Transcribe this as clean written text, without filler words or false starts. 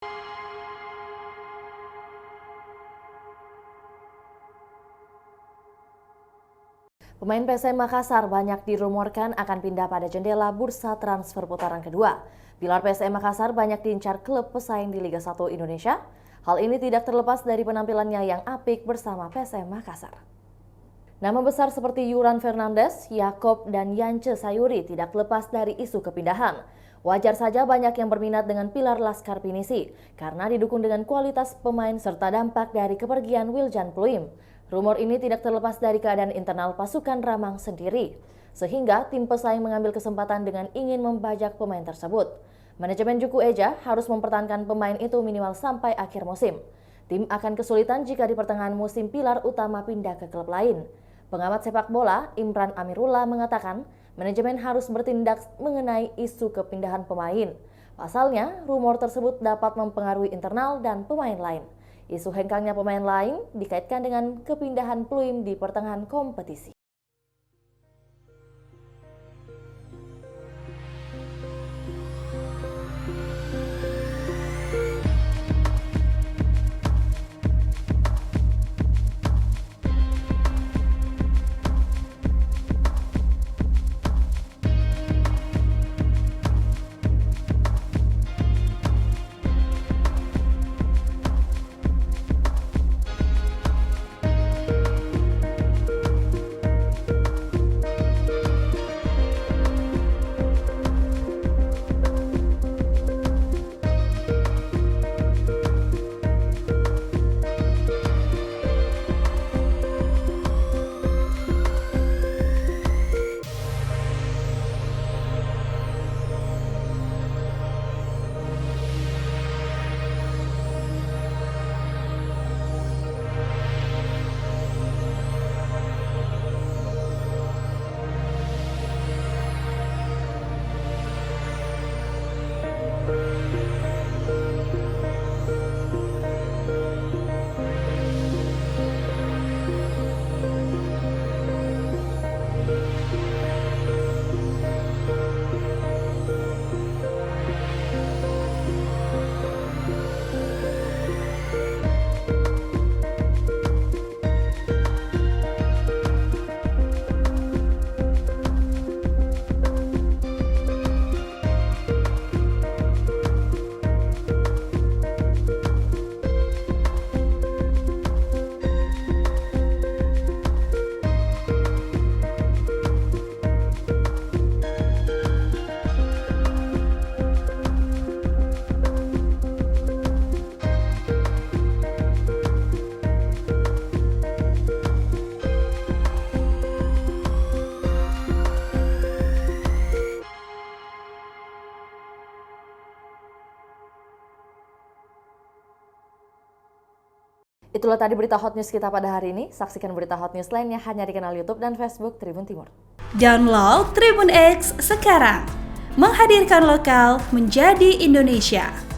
Pemain PSM Makassar banyak dirumorkan akan pindah pada jendela bursa transfer putaran kedua. Pilar PSM Makassar banyak diincar klub pesaing di Liga 1 Indonesia. Hal ini tidak terlepas dari penampilannya yang apik bersama PSM Makassar. Nama besar seperti Yuran Fernandes, Yakob, dan Yance Sayuri tidak lepas dari isu kepindahan. Wajar saja banyak yang berminat dengan pilar Laskar Pinisi karena didukung dengan kualitas pemain serta dampak dari kepergian Wiljan Pluim. Rumor ini tidak terlepas dari keadaan internal pasukan Ramang sendiri, sehingga tim pesaing mengambil kesempatan dengan ingin membajak pemain tersebut. Manajemen Juku Eja harus mempertahankan pemain itu minimal sampai akhir musim. Tim akan kesulitan jika di pertengahan musim pilar utama pindah ke klub lain. Pengamat sepak bola Imran Amirullah mengatakan manajemen harus bertindak mengenai isu kepindahan pemain. Pasalnya, rumor tersebut dapat mempengaruhi internal dan pemain lain. Isu hengkangnya pemain lain dikaitkan dengan kepindahan Pluim di pertengahan kompetisi. Itulah tadi berita hot news kita pada hari ini. Saksikan berita hot news lainnya hanya di kanal YouTube dan Facebook Tribun Timur. Download Tribun X sekarang. Menghadirkan lokal menjadi Indonesia.